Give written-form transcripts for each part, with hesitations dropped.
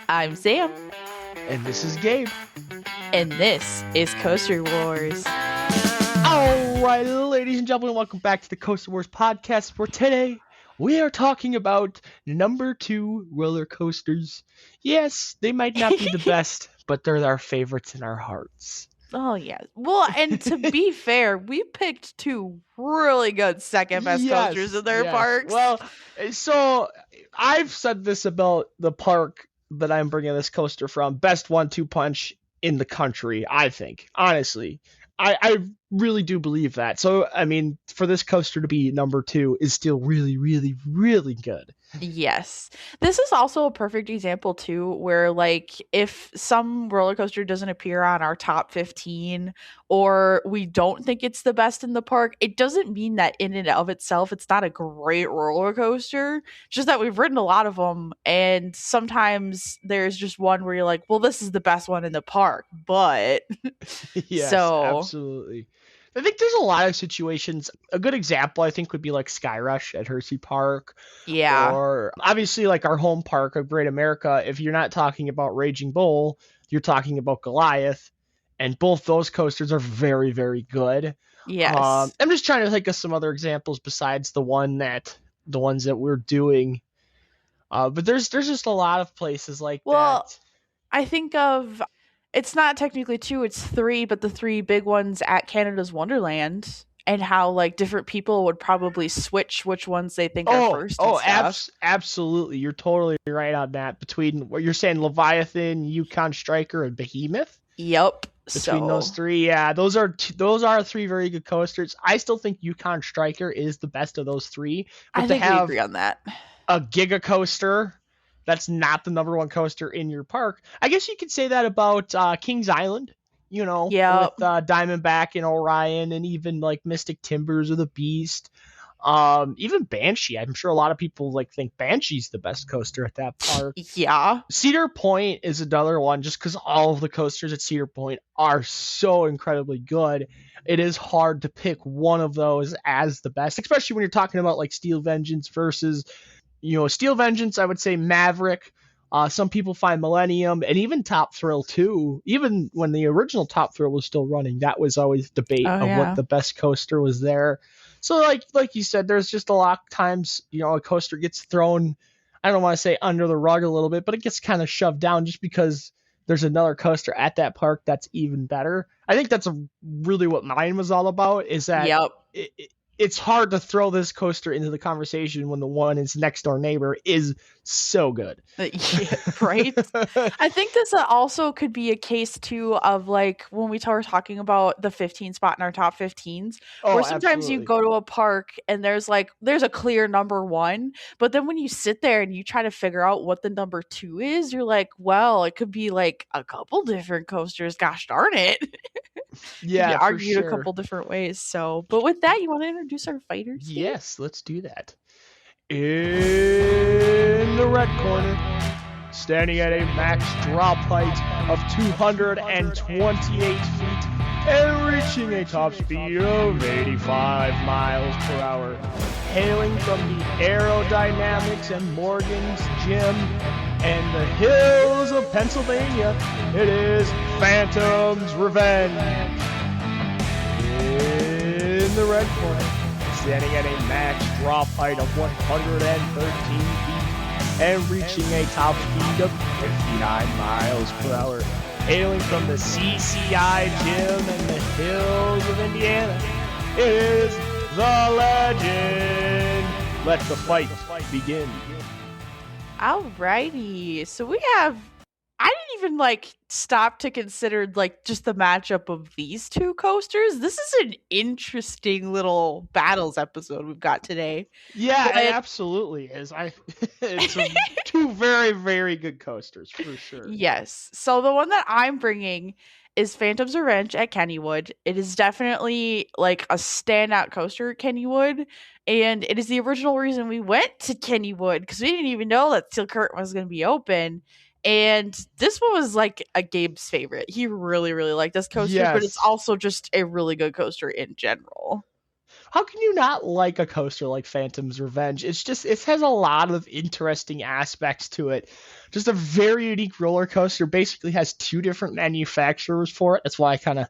I'm Sam. And this is Gabe. And this is Coaster Wars. All right, ladies and gentlemen, welcome back to the Coaster Wars podcast. For today, we are talking about number 2 roller coasters. Yes, they might not be the best, but they're our favorites in our hearts. Oh, yeah. Well, and to be fair, we picked two really good second best coasters in their parks. Well, so I've said this about the park that I'm bringing this coaster from. Best 1-2 punch in the country, I think. Honestly, I really do believe that. So, I mean, for this coaster to be number 2 is still really, really, really good. Yes. This is also a perfect example, too, where, like, if some roller coaster doesn't appear on our top 15 or we don't think it's the best in the park, it doesn't mean that in and of itself it's not a great roller coaster. Just that we've ridden a lot of them, and sometimes there's just one where you're like, well, this is the best one in the park, but... Yes, absolutely. I think there's a lot of situations. A good example, I think, would be like Sky Rush at Hershey Park. Yeah. Or obviously like our home park of Great America. If you're not talking about Raging Bull, you're talking about Goliath. And both those coasters are very, very good. Yes. I'm just trying to think of some other examples besides the ones that we're doing. But there's just a lot of places like that. I think of... It's not technically 2, it's 3, but the 3 big ones at Canada's Wonderland, and how like different people would probably switch which ones they think are first. Absolutely. You're totally right on that. Between what you're saying, Leviathan, Yukon Striker, and Behemoth. Yep. Between those three, yeah, those are 3 very good coasters. I still think Yukon Striker is the best of those 3. But I think we agree on that. A Giga coaster that's not the number 1 coaster in your park. I guess you could say that about Kings Island, with Diamondback and Orion, and even like Mystic Timbers or the Beast. Even Banshee. I'm sure a lot of people think Banshee's the best coaster at that park. Yeah. Cedar Point is another one, just because all of the coasters at Cedar Point are so incredibly good. It is hard to pick one of those as the best, especially when you're talking about like Steel Vengeance versus... Steel Vengeance, I would say Maverick. Some people find Millennium, and even Top Thrill too. Even when the original Top Thrill was still running, that was always debate what the best coaster was there. So like you said, there's just a lot of times, a coaster gets thrown, I don't want to say under the rug a little bit, but it gets kind of shoved down just because there's another coaster at that park that's even better. I think that's really what mine was all about, is that it's hard to throw this coaster into the conversation when the one its next door neighbor is so good. Yeah, right? I think this also could be a case too of like when we were talking about the 15 spot in our top 15s, where sometimes you go to a park and there's a clear number 1, but then when you sit there and you try to figure out what the number 2 is, you're like, well, it could be like a couple different coasters. Gosh darn it. Yeah, argued a couple different ways. So, but with that, you want to introduce our fighters? Yes, let's do that. In the red corner, standing at a max drop height of 228 feet and reaching a top speed of 85 miles per hour, hailing from the Aerodynamics and Morgan's Gym and the hills of Pennsylvania, it is Phantom's Revenge. In the red corner, standing at a max drop height of 113 feet and reaching a top speed of 59 miles per hour, hailing from the CCI Gym and the hills of Indiana, it is the Legend. Let the fight begin. Alrighty, so I didn't even stop to consider just the matchup of these two coasters. This is an interesting little battles episode we've got today. Yeah, it absolutely is. It's two very, very good coasters for sure. Yes. So the one that I'm bringing is Phantom's Revenge at Kennywood. It is definitely a standout coaster at Kennywood, and it is the original reason we went to Kennywood, because we didn't even know that Steel Curtain was going to be open. And this one was a Gabe's favorite. He really, really liked this coaster, but it's also just a really good coaster in general. How can you not like a coaster like Phantom's Revenge? It's just, it has a lot of interesting aspects to it. Just a very unique roller coaster. Basically has two different manufacturers for it. That's why I kind of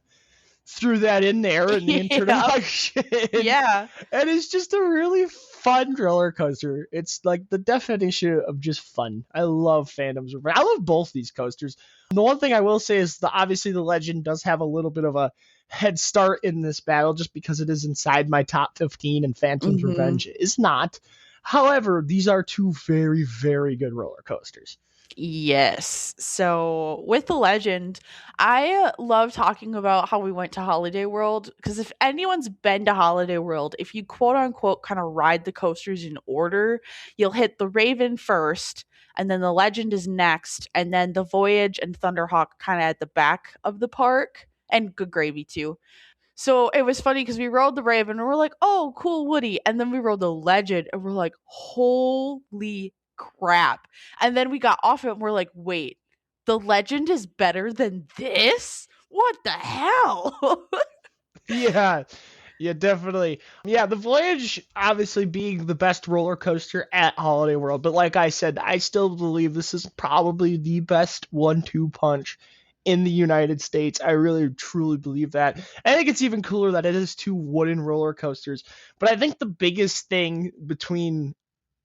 threw that in there in the Yeah. introduction. Yeah. And it's just a really fun roller coaster. It's like the definition of just fun. I love Phantom's Revenge. I love both these coasters. The one thing I will say is obviously the Legend does have a little bit of a head start in this battle just because it is inside my top 15 and Phantom's Hmm. Revenge is not. However, these are two very, very good roller coasters. Yes. So with the Legend, I love talking about how we went to Holiday World because if anyone's been to Holiday World, if you quote unquote kind of ride the coasters in order, you'll hit the Raven first, and then the Legend is next, and then the Voyage and Thunderhawk kind of at the back of the park, and Good Gravy too. So it was funny because we rode the Raven and we're like, oh, cool, Woody. And then we rode the Legend and we're like, holy crap. And then we got off it and we're like, wait, the Legend is better than this? What the hell? Yeah, yeah, definitely. Yeah, the Voyage obviously being the best roller coaster at Holiday World, but like I said, I still believe this is probably the best 1-2 punch in the United States. I really truly believe that. I think it's even cooler that it is two wooden roller coasters. But I think the biggest thing between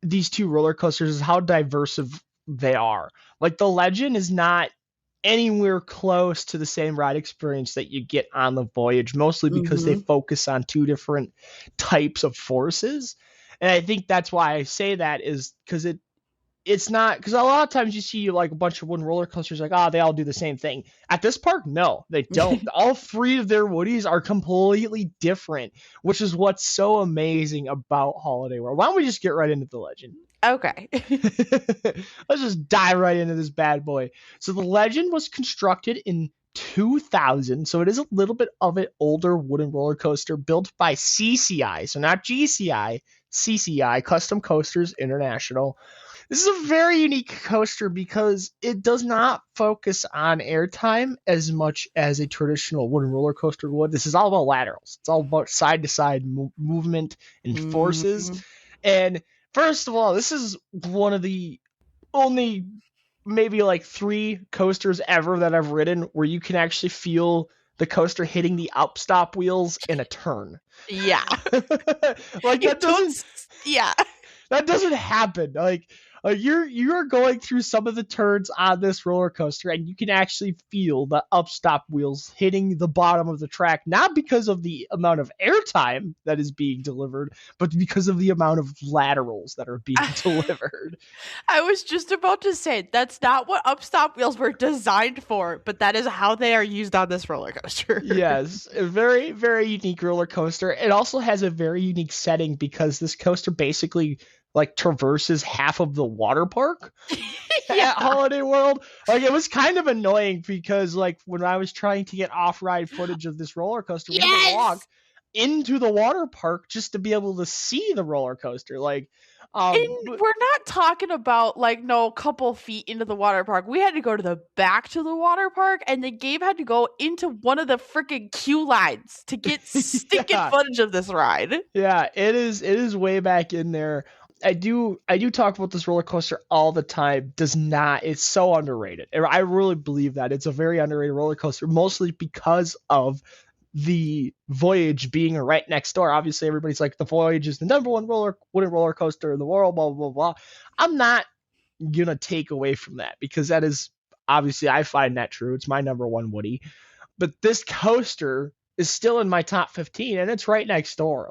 these two roller coasters is how diverse they are. Like the Legend is not anywhere close to the same ride experience that you get on the Voyage, mostly because they Hmm. focus on two different types of forces. And I think that's why I say that is because it's not, because a lot of times you see like a bunch of wooden roller coasters like, they all do the same thing. At this park, no, they don't. All three of their Woodies are completely different, which is what's so amazing about Holiday World. Why don't we just get right into the Legend? Okay. Let's just dive right into this bad boy. So the Legend was constructed in 2000, so it is a little bit of an older wooden roller coaster built by CCI, so not GCI, CCI, Custom Coasters International. This is a very unique coaster because it does not focus on airtime as much as a traditional wooden roller coaster would. This is all about laterals. It's all about side to side movement and forces. Hmm. And first of all, this is one of the only maybe like three coasters ever that I've ridden where you can actually feel the coaster hitting the upstop wheels in a turn. Yeah. Like You don't, yeah. that doesn't happen. Like you're going through some of the turns on this roller coaster, and you can actually feel the upstop wheels hitting the bottom of the track, not because of the amount of airtime that is being delivered, but because of the amount of laterals that are being delivered. I was just about to say that's not what upstop wheels were designed for, but that is how they are used on this roller coaster. Yes, a very, very unique roller coaster. It also has a very unique setting because this coaster basically like traverses half of the water park at Yeah. Holiday World. Like it was kind of annoying because like when I was trying to get off-ride footage of this roller coaster, we had to walk Yes. into the water park just to be able to see the roller coaster. Like And we're not talking about like no couple feet into the water park. We had to go to the back to the water park, and then Gabe had to go into one of the freaking queue lines to get stinking yeah. footage of this ride. Yeah, it is way back in there. I do talk about this roller coaster all the time. Does not It's so underrated. I really believe that it's a very underrated roller coaster, mostly because of the Voyage being right next door. Obviously, everybody's like the Voyage is the number one wooden roller coaster in the world. Blah blah blah. I'm not gonna take away from that because that is obviously I find that true. It's my number one Woody, but this coaster is still in my top 15, and it's right next door.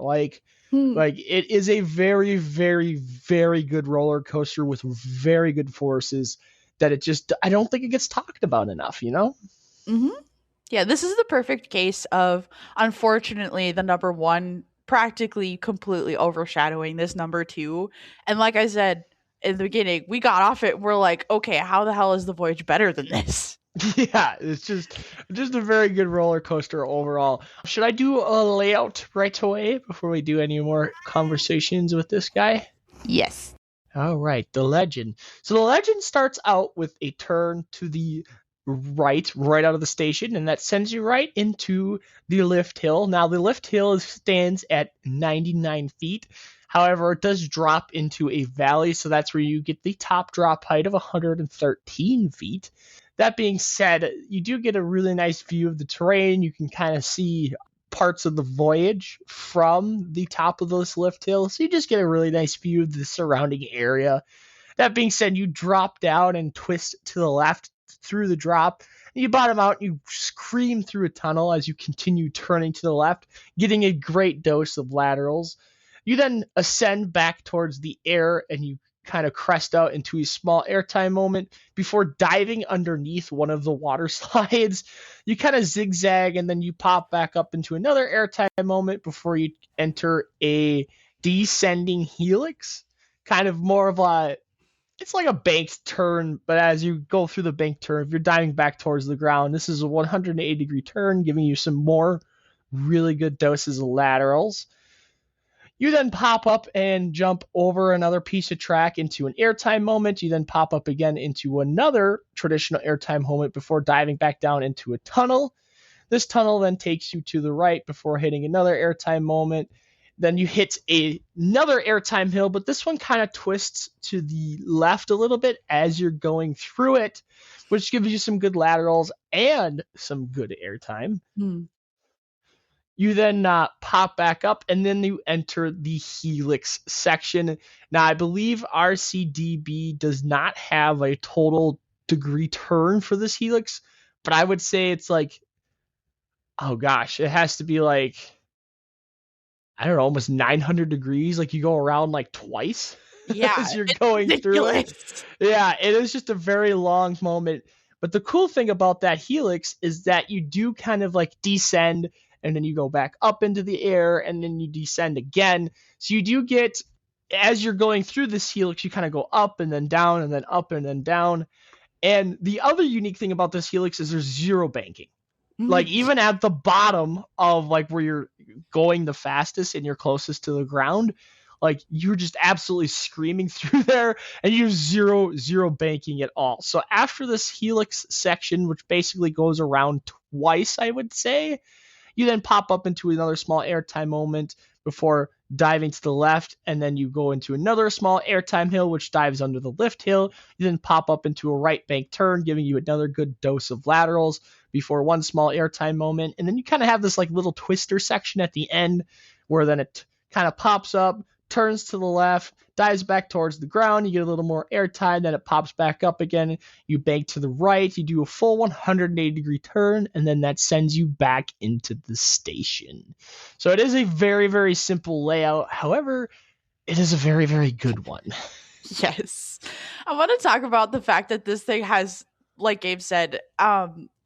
Hmm. Like it is a very, very, very good roller coaster with very good forces that it just I don't think it gets talked about enough, you know? Hmm. Yeah, this is the perfect case of unfortunately the number one practically completely overshadowing this number two. And like I said in the beginning, we got off it. We're like, okay, how the hell is the Voyage better than this? Yeah, it's just a very good roller coaster overall. Should I do a layout right away before we do any more conversations with this guy? Yes. All right, the Legend. So the Legend starts out with a turn to the right out of the station, and that sends you right into the lift hill. Now, the lift hill stands at 99 feet. However, it does drop into a valley, so that's where you get the top drop height of 113 feet. That being said, you do get a really nice view of the terrain. You can kind of see parts of the voyage from the top of this lift hill, so you just get a really nice view of the surrounding area. That being said, you drop down and twist to the left through the drop. And you bottom out, you scream through a tunnel as you continue turning to the left, getting a great dose of laterals. You then ascend back towards the air and you kind of crest out into a small airtime moment before diving underneath one of the water slides. You kind of zigzag and then you pop back up into another airtime moment before you enter a descending helix. Kind of more of a, it's like a banked turn, but as you go through the banked turn, if you're diving back towards the ground, this is a 180-degree turn, giving you some more really good doses of laterals. You then pop up and jump over another piece of track into an airtime moment. You then pop up again into another traditional airtime moment before diving back down into a tunnel. This tunnel then takes you to the right before hitting another airtime moment. Then you hit another airtime hill, but this one kind of twists to the left a little bit as you're going through it, which gives you some good laterals and some good airtime. You then pop back up, and then you enter the helix section. Now, I believe RCDB does not have a total degree turn for this helix, but I would say it's like, oh gosh, it has to be like, I don't know, almost 900 degrees. Like you go around like twice Yeah, as you're it's going through it. ridiculous. Yeah, it is just a very long moment. But the cool thing about that helix is that you do kind of like descend and then you go back up into the air and then you descend again. So you do get, as you're going through this helix, you kind of go up and then down and then up and then down. And the other unique thing about this helix is there's zero banking. Like even at the bottom of like where you're going the fastest and you're closest to the ground, like you're just absolutely screaming through there and you have zero banking at all. So after this helix section, which basically goes around twice, I would say, you then pop up into another small airtime moment before diving to the left, and then you go into another small airtime hill, which dives under the lift hill. You then pop up into a right bank turn, giving you another good dose of laterals before one small airtime moment. And then you kind of have this like little twister section at the end where then it kind of pops up, turns to the left, dives back towards the ground. You get a little more airtime, then it pops back up again. You bank to the right, you do a full 180-degree turn, and then that sends you back into the station. So it is a very, very simple layout. However, it is a very, very good one. Yes. I want to talk about the fact that this thing has, like Gabe said,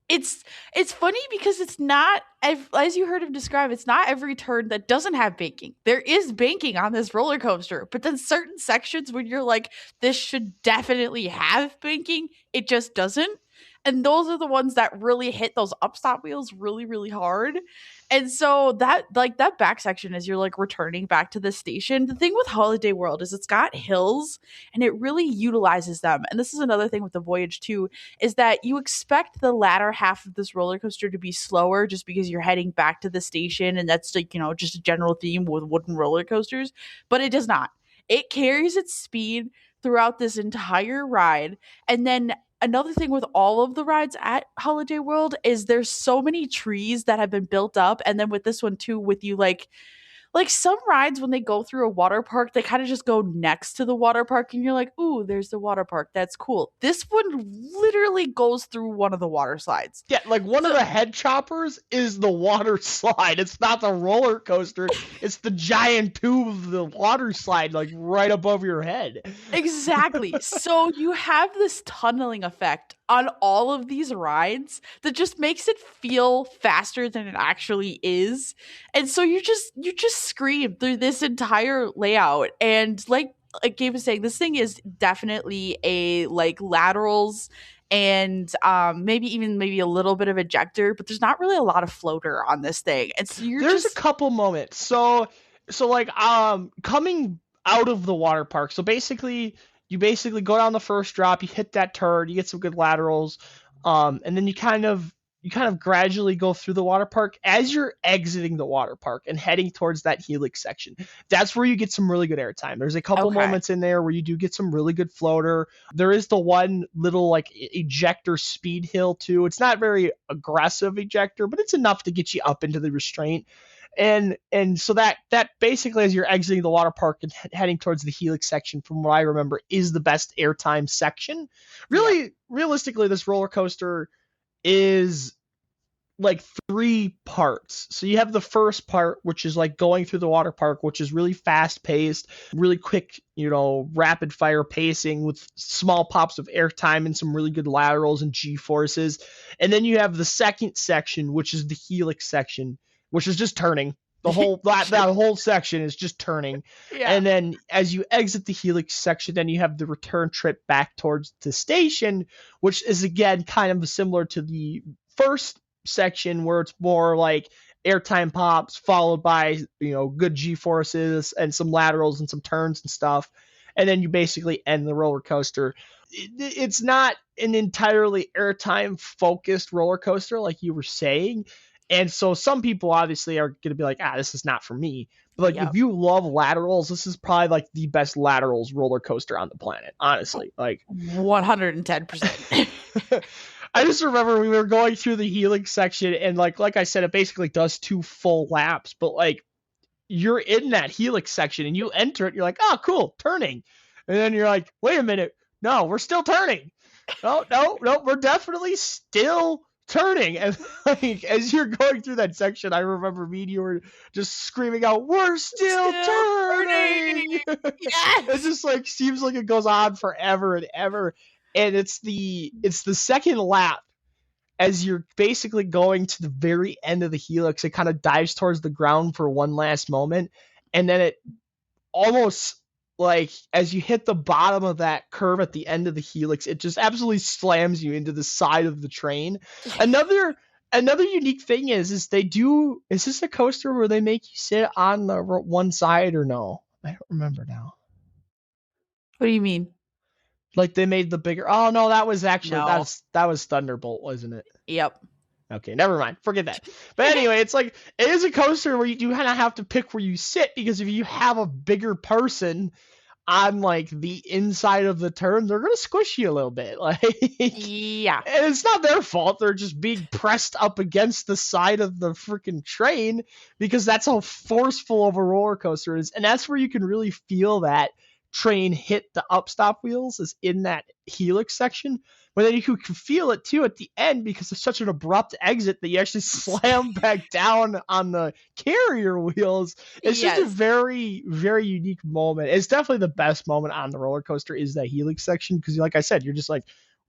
it's funny because it's not, as you heard him describe, it's not every turn that doesn't have banking. There is banking on this roller coaster, but then certain sections when you're like, this should definitely have banking, it just doesn't. And those are the ones that really hit those upstop wheels really, really hard. And so that, like, that back section as you're like returning back to the station, the thing with Holiday World is it's got hills and it really utilizes them. And this is another thing with the Voyage too, is that you expect the latter half of this roller coaster to be slower just because you're heading back to the station, and that's like, you know, just a general theme with wooden roller coasters, but it does not. It carries its speed throughout this entire ride. And then another thing with all of the rides at Holiday World is there's so many trees that have been built up, and then with this one too, with you like some rides when they go through a water park, they kind of just go next to the water park and you're like, ooh, there's the water park. That's cool. This one literally goes through one of the water slides. Yeah, like one of So the head choppers is the water slide. It's not the roller coaster. It's the giant tube of the water slide, like right above your head. exactly. So you have this tunneling effect on all of these rides that just makes it feel faster than it actually is. And so you just scream through this entire layout. And like Gabe was saying, this thing is definitely a like laterals and maybe a little bit of ejector, but there's not really a lot of floater on this thing. And so you're There's a just couple moments. So like coming out of the water park. So basically you basically go down the first drop, you hit that turn, you get some good laterals. And then you kind of gradually go through the water park as you're exiting the water park and heading towards that helix section. That's where you get some really good airtime. There's a couple Okay. moments in there where you do get some really good floater. There is the one little like ejector speed hill too. It's not very aggressive ejector, but it's enough to get you up into the restraint. And so that basically, as you're exiting the water park and heading towards the helix section, from what I remember, is the best airtime section. Yep. Really, realistically, this roller coaster is like three parts. So you have the first part, which is like going through the water park, which is really fast paced, really quick, rapid fire pacing with small pops of airtime and some really good laterals and G forces. And then you have the second section, which is the helix section, which is just turning. The whole that whole section is just turning. Yeah. And then as you exit the helix section, then you have the return trip back towards the station, which is again kind of similar to the first section where it's more like airtime pops followed by good G forces and some laterals and some turns and stuff, and then you basically end the roller coaster. It's not an entirely airtime focused roller coaster like you were saying, and so some people obviously are going to be like, this is not for me. But like if Yep. you love laterals, this is probably like the best laterals roller coaster on the planet, honestly. Like 110%. I just remember we were going through the helix section, and like I said, it basically does 2 full laps. But like you're in that helix section, and you enter it, you're like, oh, cool, turning, and then you're like, wait a minute, no, we're still turning. No, no, no, we're definitely still turning. And like as you're going through that section, I remember me and you were just screaming out, we're still Still turning. turning. It Yes. just like seems like it goes on forever and ever. And it's the second lap as you're basically going to the very end of the helix. It kind of dives towards the ground for one last moment, and then it almost, like as you hit the bottom of that curve at the end of the helix, it just absolutely slams you into the side of the train. Another unique thing is is this a coaster where they make you sit on the one side or no? I don't remember now. What do you mean? Like they made the bigger. Oh no, that was actually No. that was Thunderbolt, wasn't it? Yep. Okay, never mind. Forget that. But anyway, it's like it is a coaster where you do kind of have to pick where you sit, because if you have a bigger person on like the inside of the turn, they're gonna squish you a little bit. Like, and Yeah. it's not their fault. They're just being pressed up against the side of the freaking train, because that's how forceful of a roller coaster it is. And that's where you can really feel that train hit the upstop wheels, is in that helix section. But then you can feel it too at the end, because it's such an abrupt exit that you actually slam back down on the carrier wheels. It's just a Yes. very, very unique moment. It's definitely the best moment on the roller coaster, is that helix section, because like I said, you're just like,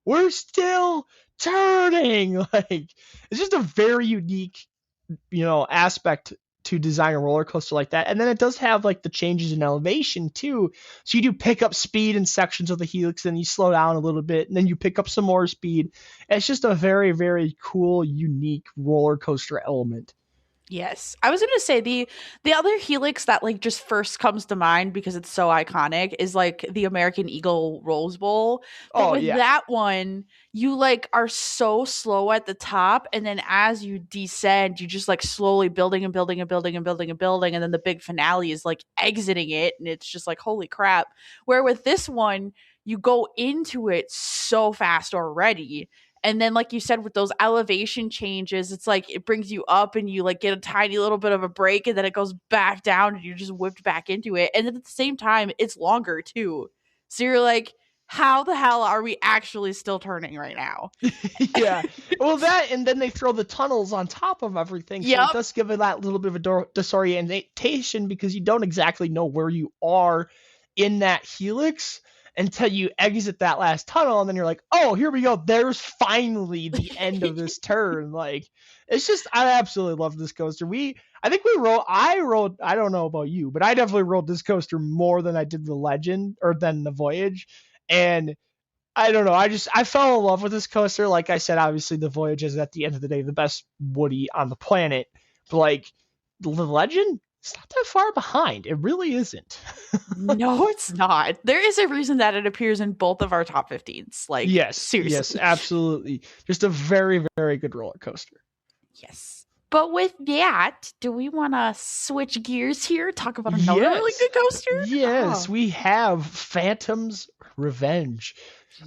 we're still turning. Like it's just a very unique, aspect to design a roller coaster like that. And then it does have like the changes in elevation too. So you do pick up speed in sections of the helix, then you slow down a little bit, and then you pick up some more speed. It's just a very, very cool, unique roller coaster element. Yes. I was going to say the other helix that like just first comes to mind because it's so iconic is like the American Eagle Rose Bowl. But Oh with yeah. that one, you like are so slow at the top, and then as you descend, you just like slowly building and building and building and building and building, and then the big finale is like exiting it, and it's just like holy crap. Where with this one, you go into it so fast already, and then like you said, with those elevation changes, it's like it brings you up and you like get a tiny little bit of a break, and then it goes back down and you're just whipped back into it. And then at the same time it's longer too, so you're like, how the hell are we actually still turning right now? Yeah. Well, that, and then they throw the tunnels on top of everything, so it Yep. does give it that little bit of a disorientation, because you don't exactly know where you are in that helix until you exit that last tunnel, and then you're like, oh, here we go. There's finally the end of this turn. Like, it's just, I absolutely love this coaster. I think I rode, I don't know about you, but I definitely rode this coaster more than I did the Legend, or than the Voyage. And I don't know. I fell in love with this coaster. Like I said, obviously the Voyage is at the end of the day the best Woody on the planet. But like the Legend, it's not that far behind. It really isn't. No, it's not. There is a reason that it appears in both of our top 15s. Like, Yes, seriously. absolutely. Just a very, very good roller coaster. Yes. But with that, do we want to switch gears here? Talk about another really Yes, good coaster? yes, Oh, we have Phantom's Revenge,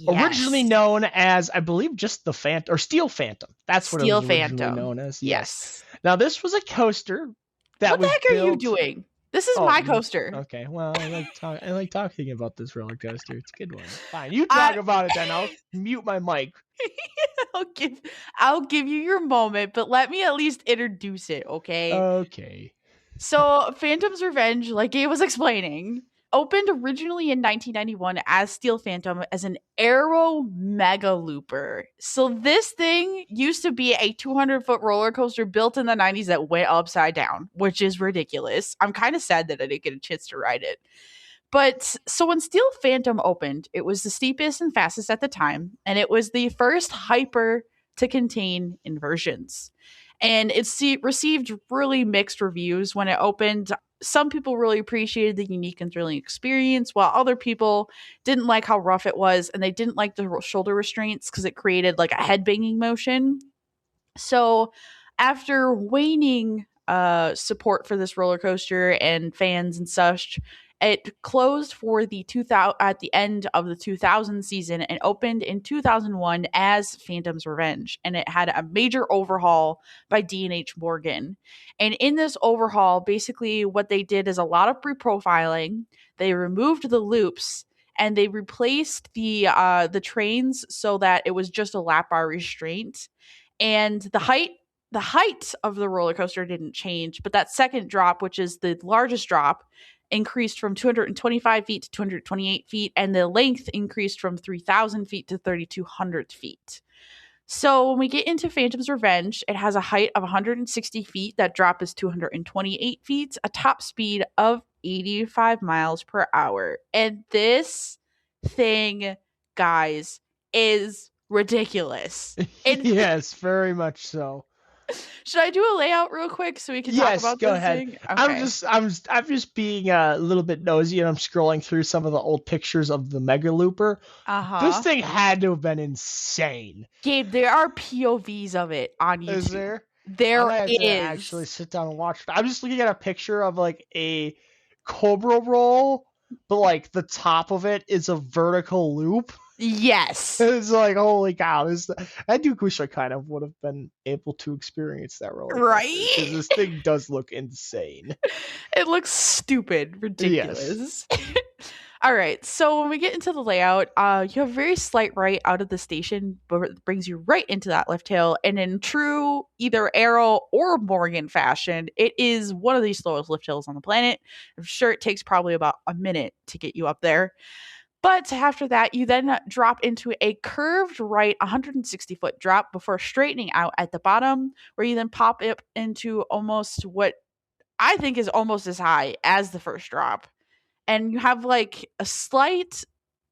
originally yes. known as, I believe, just the Phantom or Steel Phantom. That's what it Steel was originally Phantom. known as. Yes. Yes. Now this was a coaster that What the was heck are you built. doing? This is Oh, my coaster. okay. Well, I like talking about this roller coaster. It's a good one. Fine, you talk I about it then. I'll mute my mic. I'll give I'll give you your moment, but let me at least introduce it, okay? Okay. So, Phantom's Revenge, like Gabe was explaining, opened originally in 1991 as Steel Phantom as an Aero Mega Looper. So, this thing used to be a 200-foot roller coaster built in the 90s that went upside down, which is ridiculous. I'm kind of sad that I didn't get a chance to ride it. But so when Steel Phantom opened, it was the steepest and fastest at the time, and it was the first hyper to contain inversions. And received really mixed reviews when it opened. Some people really appreciated the unique and thrilling experience, while other people didn't like how rough it was, and they didn't like the shoulder restraints because it created like a head banging motion. So, after waning support for this roller coaster and fans and such, it closed for the 2000 at the end of the 2000 season and opened in 2001 as Phantom's Revenge, and it had a major overhaul by D&H Morgan. And in this overhaul, basically what they did is a lot of reprofiling. They removed the loops and they replaced the trains so that it was just a lap bar restraint, and the height of the roller coaster didn't change, but that second drop, which is the largest drop, increased from 225 feet to 228 feet, and the length increased from 3,000 feet to 3,200 feet. So when we get into Phantom's Revenge, it has a height of 160 feet. That drop is 228 feet, a top speed of 85 miles per hour. And this thing, guys, is ridiculous. And Yes, very much so. should I do a layout real quick so we can talk Yes, about go this ahead. thing? Okay. I'm just being a little bit nosy, and I'm scrolling through some of the old pictures of the Mega Looper. Uh This huh. thing had to have been insane. Gabe, there are POVs of it on Is YouTube. there? I There might have to actually is. sit down and watch it. I'm just looking at a picture of like a Cobra roll, but like the top of it is a vertical loop. Yes. It's like, holy cow! I do wish I kind of would have been able to experience that roller coaster because Right? this thing does look insane. It looks stupid, Yes. ridiculous. All right, so when we get into the layout, you have a very slight right out of the station, but it brings you right into that lift hill. And in true either Arrow or Morgan fashion, it is one of the slowest lift hills on the planet. I'm sure it takes probably about a minute to get you up there. But after that, you then drop into a curved right 160-foot drop before straightening out at the bottom, where you then pop up into almost what I think is almost as high as the first drop. And you have like a slight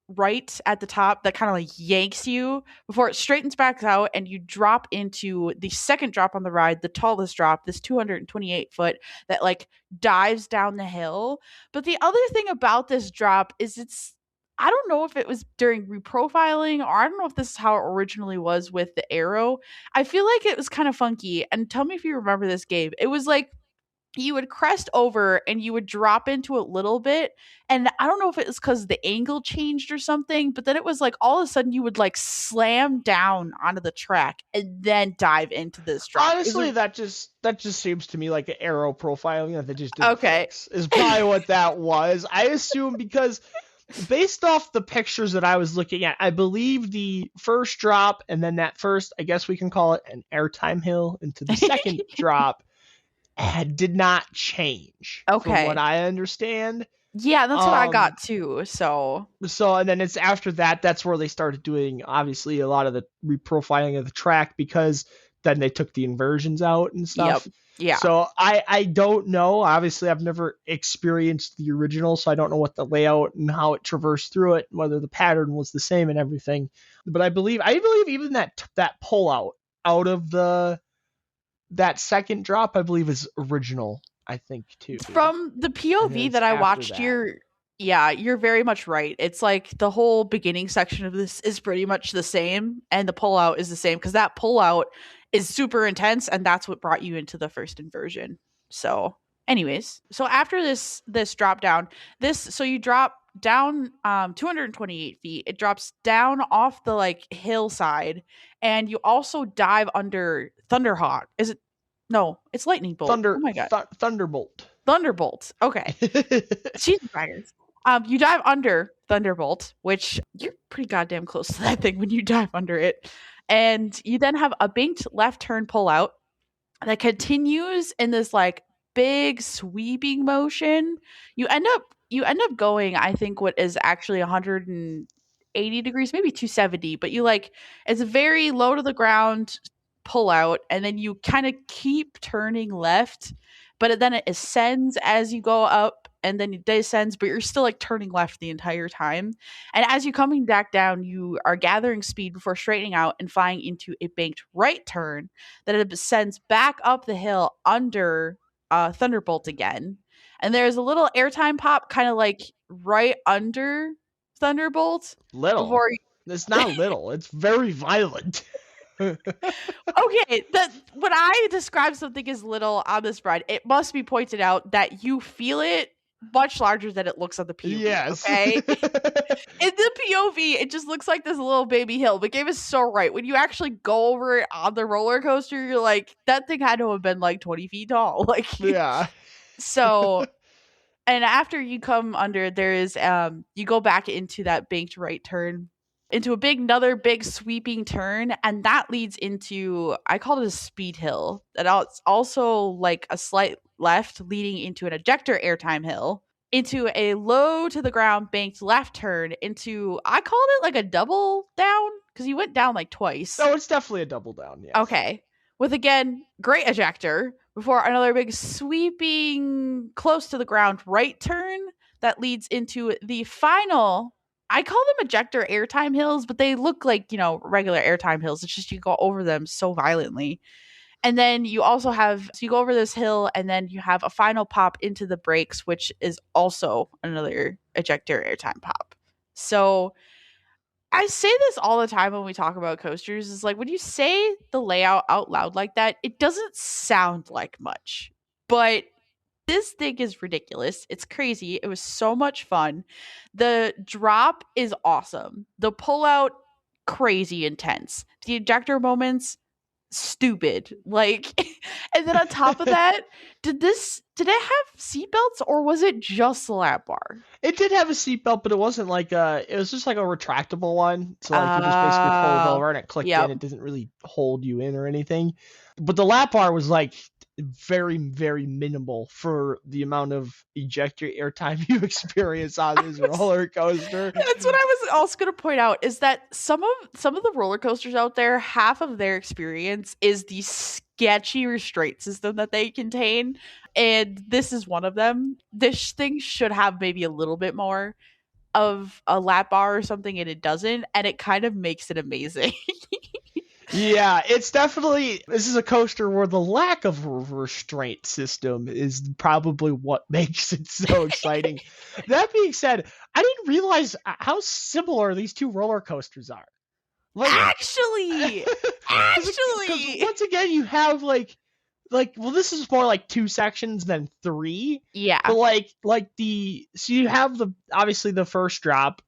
right at the top that kind of like yanks you before it straightens back out, and you drop into the second drop on the ride, the tallest drop, this 228-foot that like dives down the hill. But the other thing about this drop is I don't know if it was during reprofiling, or I don't know if this is how it originally was with the Arrow. I feel like it was kind of funky. And tell me if you remember this, Gabe. It was like you would crest over and you would drop into a little bit, and I don't know if it was because the angle changed or something, but then it was like all of a sudden you would like slam down onto the track and then dive into this drop. Honestly, that just seems to me like an arrow profiling that they just didn't Okay. fix. Is probably what that was. I assume because based off the pictures that I was looking at, I believe the first drop and then that first, I guess we can call it an airtime hill into the second drop did not change from what Okay. I understand. Yeah, that's what I Um, got too. So, so and then it's after that that's where they started doing obviously a lot of the reprofiling of the track because then they took the inversions out and yep. stuff. Yeah. So I don't know. Obviously I've never experienced the original, so I don't know what the layout and how it traversed through it, whether the pattern was the same and everything. But I believe even that pull out of the that second drop I believe is original I think too. From the And then POV it's that I after watched, that. you're very much right. It's like the whole beginning section of this is pretty much the same, and the pullout is the same because that pullout is super intense, and that's what brought you into the first inversion. So, anyways, so after this drop down, so you drop down 228 feet. It drops down off the like hillside, and you also dive under Thunderhawk. Is it? No, it's Lightning Bolt. Oh my god. Thunderbolt. Thunderbolt. Okay. Cheese and fires. You dive under Thunderbolt, which you're pretty goddamn close to that thing when you dive under it. And you then have a banked left turn pull out that continues in this like big sweeping motion. You end up going, I think, what is actually 180 degrees, maybe 270, but you like it's a very low to the ground pull out, and then you kind of keep turning left, but then it ascends as you go up and then it descends, but you're still like turning left the entire time. And as you're coming back down, you are gathering speed before straightening out and flying into a banked right turn that it sends back up the hill under Thunderbolt again. And there's a little airtime pop kind of like right under Thunderbolt Little. before It's not little. It's very violent. okay, that when I describe something as little on this ride, it must be pointed out that you feel it much larger than it looks on the POV. Yes. Okay, in the POV, it just looks like this little baby hill. But Gabe is so right. When you actually go over it on the roller coaster, you're like, that thing had to have been like 20 feet tall. Like, Yeah. so. And after you come under, there is you go back into that banked right turn into another big sweeping turn, and that leads into, I call it a speed hill. It's also like a slight left leading into an ejector airtime hill, into a low to the ground banked left turn, into, I called it like a double down because you went down like twice. No, it's definitely a double down. Yes. Okay. With again, great ejector before another big sweeping close to the ground right turn that leads into the final. I call them ejector airtime hills, but they look like, regular airtime hills. It's just you go over them so violently. And then you also so you go over this hill and then you have a final pop into the brakes, which is also another ejector airtime pop. So I say this all the time when we talk about coasters is like when you say the layout out loud like that, it doesn't sound like much. But this thing is ridiculous. It's crazy. It was so much fun. The drop is awesome. The pullout, crazy intense. The ejector moments, stupid. Like, and then on top of that, did it have seatbelts or was it just the lap bar? It did have a seatbelt, but it wasn't like it was just like a retractable one. So like you just basically pulled over and it clicked in. Yep. It doesn't really hold you in or anything. But the lap bar was like very, very minimal for the amount of ejector airtime you experience on this roller coaster. That's what I was also going to point out is that some of the roller coasters out there, half of their experience is the sketchy restraint system that they contain, and this is one of them. This thing should have maybe a little bit more of a lap bar or something, and it doesn't, and it kind of makes it amazing. Yeah, it's definitely, this is a coaster where the lack of a restraint system is probably what makes it so exciting. That being said, I didn't realize how similar these two roller coasters are. Like, Actually, because once again, you have well, this is more like 2 sections than 3. yeah, But so you have obviously the first drop,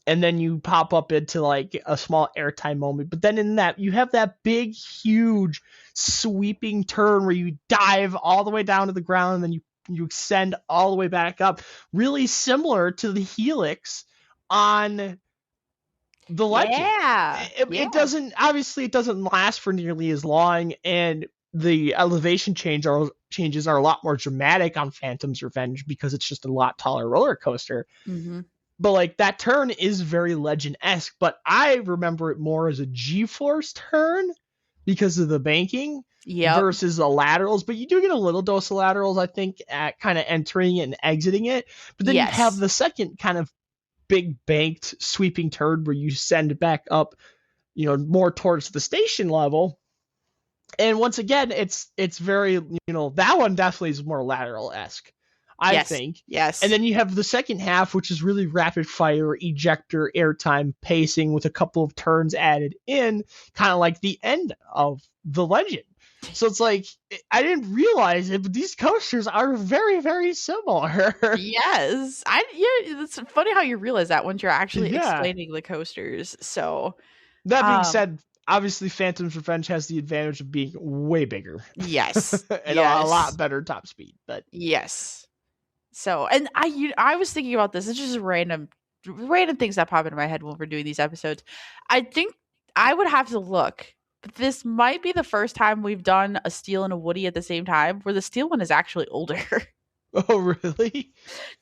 and then you pop up into like a small airtime moment. But then in that, you have that big, huge sweeping turn where you dive all the way down to the ground and then you extend all the way back up. Really similar to the Helix on the Legend. yeah. It doesn't, obviously it doesn't last for nearly as long, and the elevation changes are a lot more dramatic on Phantom's Revenge because it's just a lot taller roller coaster. Mm-hmm. But like that turn is very Legend-esque, but I remember it more as a G-force turn because of the banking versus the laterals. But you do get a little dose of laterals, I think, at kind of entering it and exiting it. But then you have the second kind of big banked sweeping turn where you send it back up, more towards the station level. And once again, it's very, that one definitely is more lateral-esque, I Yes. think. And Yes. then you have the second half, which is really rapid fire, ejector, airtime pacing with a couple of turns added in, kind of like the end of the Legend. So it's like, I didn't realize it, but these coasters are very, very similar. Yes. Yeah, it's funny how you realize that once you're actually Yeah. explaining the coasters. So, That being um, said, obviously Phantom's Revenge has the advantage of being way bigger yes. and a lot Yes. better top speed. But Yes. So, and I was thinking about this. It's just random things that pop into my head when we're doing these episodes. I think I would have to look, but this might be the first time we've done a steel and a woody at the same time, where the steel one is actually older. oh, really?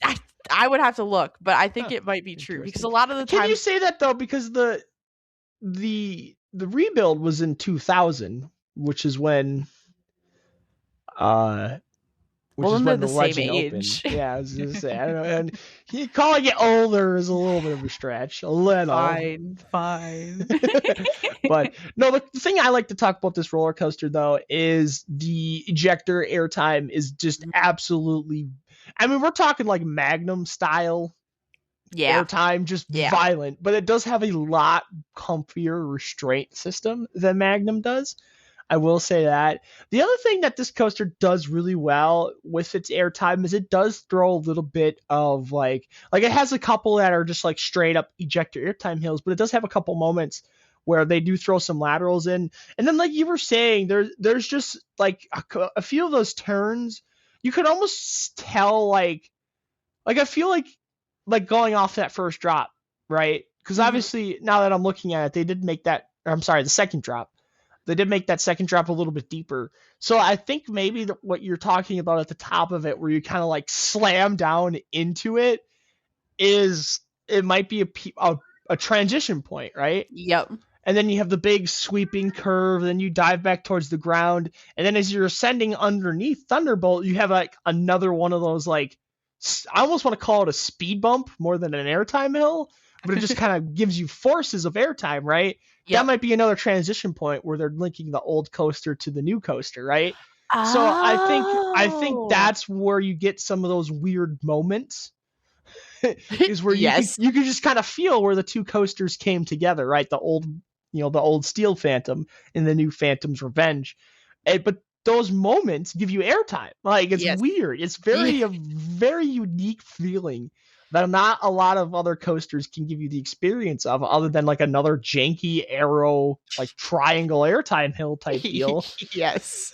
I I would have to look, but I think Huh, it might be true because interesting. a lot of the Can you times, say that though? Because the rebuild was in 2000, which is when uh well, then they're the the same Legend opened. age. Yeah, I was gonna say, I don't know, and calling it older is a little bit of a stretch, a little. Fine, fine. But no, the thing I like to talk about this roller coaster though is the ejector airtime is just absolutely. I mean, we're talking like Magnum style Yeah, airtime, just yeah. violent, but it does have a lot comfier restraint system than Magnum does. I will say that. The other thing that this coaster does really well with its airtime is it does throw a little bit of like it has a couple that are just like straight up ejector airtime hills, but it does have a couple moments where they do throw some laterals in. And then like you were saying, there's just like a few of those turns you could almost tell like I feel like going off that first drop, right? Because Mhm. obviously now that I'm looking at it, they did make that. Or I'm sorry, the second drop. They did make that second drop a little bit deeper. So I think maybe what you're talking about at the top of it, where you kind of like slam down into it, is it might be a transition point, right? Yep. And then you have the big sweeping curve, then you dive back towards the ground, and then as you're ascending underneath Thunderbolt, you have like another one of those like I almost want to call it a speed bump more than an airtime hill, but it just kind of gives you forces of airtime, right? That Yep. might be another transition point where they're linking the old coaster to the new coaster, right? So I think Oh. that's where you get some of those weird moments is where you could Yes. you could just kind of feel where the two coasters came together, right? The old Steel Phantom and the new Phantom's Revenge. But those moments give you airtime. Like it's Yes. weird. It's Yeah. a very unique feeling that not a lot of other coasters can give you the experience of, other than like another janky arrow like triangle airtime hill type deal. Yes.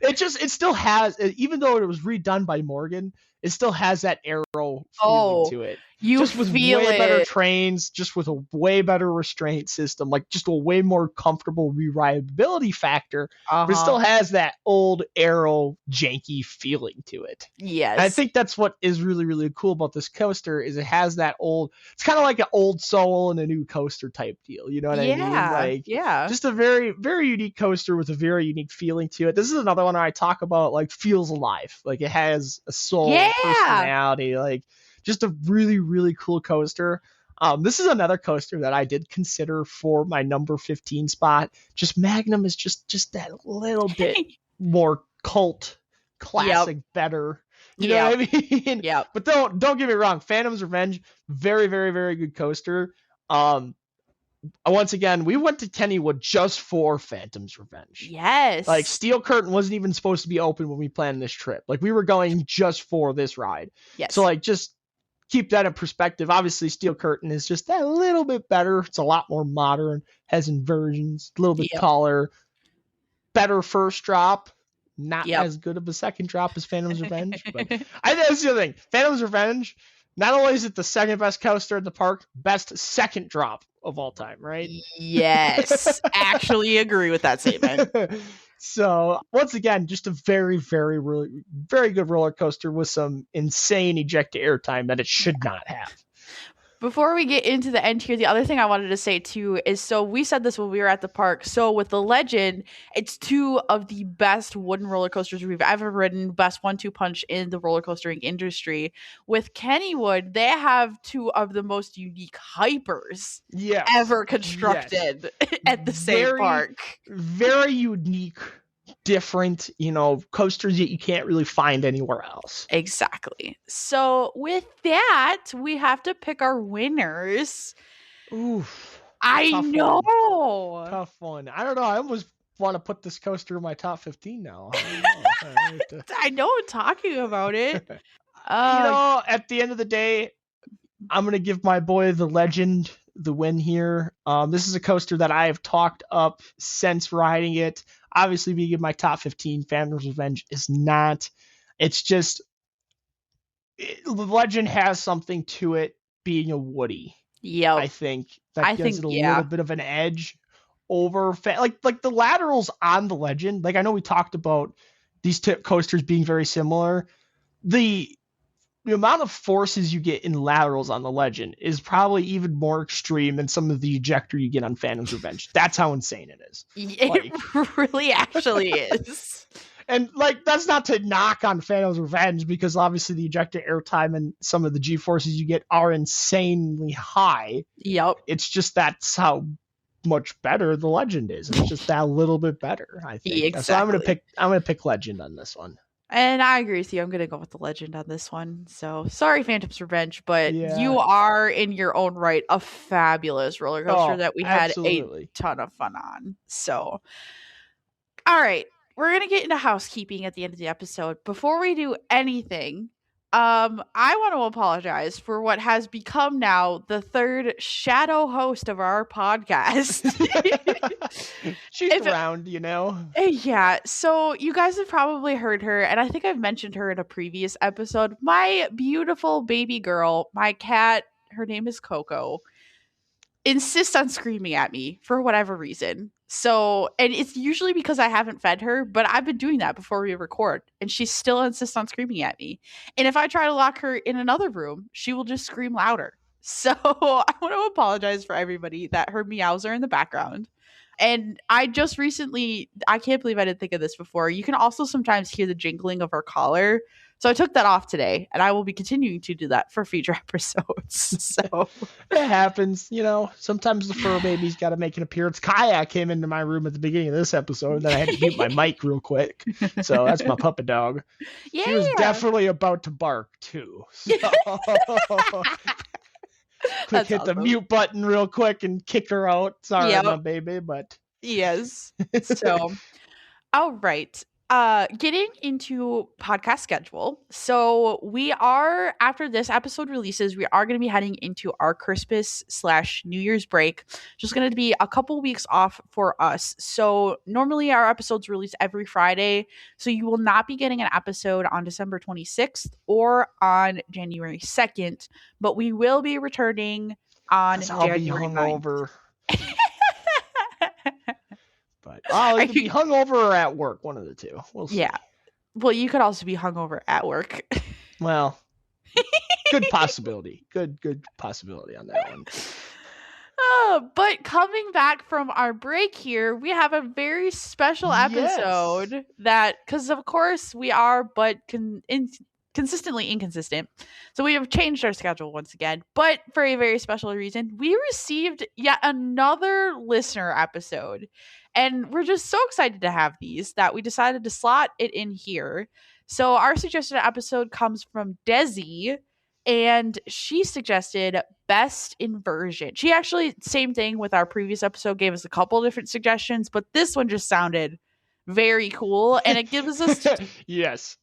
It still has, even though it was redone by Morgan, it still has that arrow feeling Oh, to it. you Just with feel way better it. trains, just with a way better restraint system, like just a way more comfortable reliability factor, but it Uh-huh. still has that old arrow janky feeling to it. And I Yes. think that's what is really, really cool about this coaster is it has that old, it's kind of like an old soul and a new coaster type deal. You know what I mean? Yeah. Like Yeah. just a very, very unique coaster with a very unique feeling to it. This is another one where I talk about like feels alive. Like it has a soul, Yeah. personality, like just a really, really cool coaster. This is another coaster that I did consider for my number 15 spot. Just Magnum is just that little bit more cult, Yep. classic, better. You know Yep. what I mean? Yep. But don't get me wrong. Phantom's Revenge, very, very, very good coaster. Um, Once again, we went to Kennywood just for Phantom's Revenge. Like Yes. Steel Curtain wasn't even supposed to be open when we planned this trip. Like we were going just for this ride. So Yes. like just keep that in perspective. Obviously, Steel Curtain is just that little bit better. It's a lot more modern, has inversions, a little bit Yep. taller, better first drop. Not Yep. as good of a second drop as Phantom's Revenge, but I think that's the other thing. Phantom's Revenge, not only is it the second best coaster in the park, best second drop of all time, right? Yes. Actually agree with that statement. So once again, just a very, very, really, very good roller coaster with some insane eject airtime that it should not have. Before we get into the end here, the other thing I wanted to say too is so we said this when we were at the park. So with the Legend, it's two of the best wooden roller coasters we've ever ridden, best 1-2 punch in the roller coastering industry. With Kennywood, they have two of the most unique hypers Yes. ever Yes. constructed at the same Very, park. very unique, different, coasters that you can't really find anywhere else. Exactly. So with that, we have to pick our winners. Oof. I Tough one. know. Tough one. I don't know. I almost want to put this coaster in my top 15 now. I don't know. I have to... I know talking about it. Uh At the end of the day, I'm going to give my boy the Legend the win here. This is a coaster that I have talked up since riding it. Obviously, being in my top 15, Phantom's Revenge is not. It's just, the Legend has something to it being a Woody. yep. I think that I gives think it a yeah. little bit of an edge over like the laterals on the Legend. Like I know we talked about these coasters being very similar. The amount of forces you get in laterals on the Legend is probably even more extreme than some of the ejector you get on Phantom's Revenge. That's how insane it is. It really actually is. And like that's not to knock on Phantom's Revenge because obviously the ejector airtime and some of the G forces you get are insanely high. Yep. It's just that's how much better the Legend is. It's just that little bit better, I think. Exactly. So I'm gonna pick Legend on this one. And I agree with you. I'm gonna go with the Legend on this one. So sorry, Phantom's Revenge, but Yeah. you are in your own right a fabulous roller coaster that we had absolutely. a ton of fun on. So all right. We're gonna get into housekeeping at the end of the episode. Before we do anything, I want to apologize for what has become now the third shadow host of our podcast. She's If- around, Yeah, so you guys have probably heard her, and I think I've mentioned her in a previous episode. My beautiful baby girl, my cat, her name is Coco, insists on screaming at me for whatever reason. So, and it's usually because I haven't fed her, but I've been doing that before we record, and she still insists on screaming at me. And if I try to lock her in another room, she will just scream louder. So, I want to apologize for everybody that her meows are in the background. And I just recently, I can't believe I didn't think of this before. You can also sometimes hear the jingling of her collar. So I took that off today, and I will be continuing to do that for future episodes. So it happens, Sometimes the fur baby's got to make an appearance. Kaya came into my room at the beginning of this episode, and then I had to mute my mic real quick. So that's my puppet dog. yeah, She was definitely about to bark too. So quick, hit the mute button real quick and kick her out. Sorry, my baby, but yes. So, all right. Getting into podcast schedule. So we are, after this episode releases, we are going to be heading into our Christmas/New Year's break. Just going to be a couple weeks off for us. So normally our episodes release every Friday. So you will not be getting an episode on December 26th or on January 2nd, but we will be returning on January 9th. But I'll either be hungover or at work, one of the two. We'll see. Yeah. Well, you could also be hungover at work. Well, good possibility. Good possibility on that one. But coming back from our break here, we have a very special episode that, because of course we are, but consistently inconsistent. So we have changed our schedule once again, but for a very special reason. We received yet another listener episode, and we're just so excited to have these that we decided to slot it in here. So our suggested episode comes from Desi, and she suggested best inversion. She actually, same thing with our previous episode, gave us a couple different suggestions, but this one just sounded very cool, and it gives us yes.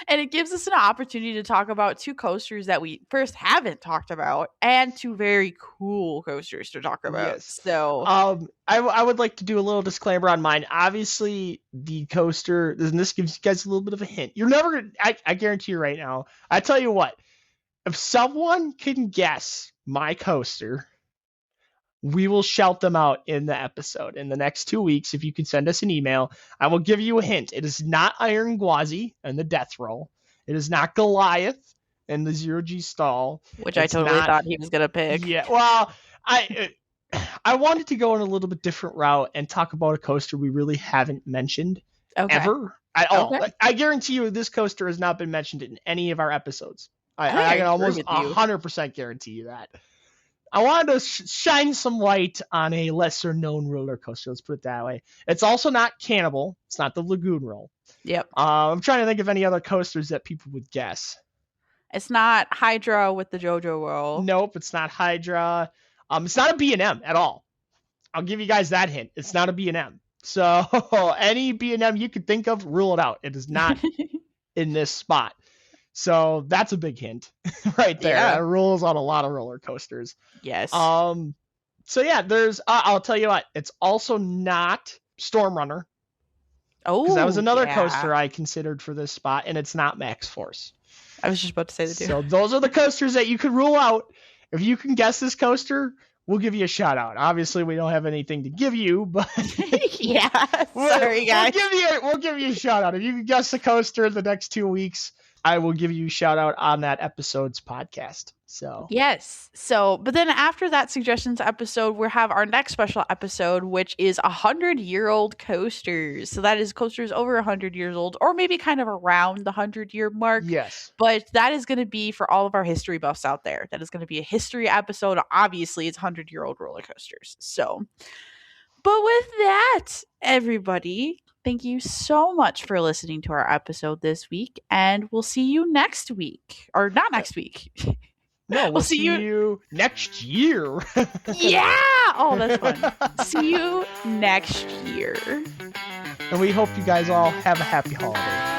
And it gives us an opportunity to talk about two coasters that we first haven't talked about, and two very cool coasters to talk about. Yes. So I would like to do a little disclaimer on mine. Obviously the coaster, and this gives you guys a little bit of a hint. You're never gonna, I guarantee you right now, I tell you what, if someone can guess my coaster, we will shout them out in the episode in the next 2 weeks. If you can send us an email, I will give you a hint. It is not Iron Gwazi and the Death Roll. It is not Goliath. and the Zero G stall. Which I It's totally not. thought he was gonna pick. Yeah. Well, I wanted to go in a little bit different route and talk about a coaster we really haven't mentioned Okay. ever at all. Okay. I guarantee you this coaster has not been mentioned in any of our episodes. I I can agree almost with you. 100% guarantee you that. I wanted to shine some light on a lesser known roller coaster. Let's put it that way. It's also not Cannibal. It's not the Lagoon Roll. Yep. I'm trying to think of any other coasters that people would guess. It's not Hydra with the JoJo roll. Nope, it's not Hydra. It's not a B&M at all. I'll give you guys that hint. It's not a B&M. So any B&M you could think of, rule it out. It is not in this spot. So that's a big hint right there. Yeah. That rules on a lot of roller coasters. Yes. So yeah, there's. I'll tell you what. It's also not Storm Runner. Oh, because that was another coaster I considered for this spot, and it's not Max Force. I was just about to say the two. So those are the coasters that you could rule out. If you can guess this coaster, we'll give you a shout out. Obviously, we don't have anything to give you, but yeah, sorry guys. We'll give you a shout out. If you can guess the coaster in the next 2 weeks, I will give you a shout out on that episode's podcast. So yes. So, but then after that suggestions episode, we'll have our next special episode, which is 100-year-old coasters. So that is coasters over 100 years old, or maybe kind of around the 100-year mark. Yes. But that is going to be for all of our history buffs out there. That is going to be a history episode. Obviously, it's 100-year-old roller coasters. So, but with that, everybody, thank you so much for listening to our episode this week, and we'll see you next week. Or not next week. No, we'll see you next year. Yeah! Oh, that's fun. See you next year. And we hope you guys all have a happy holiday.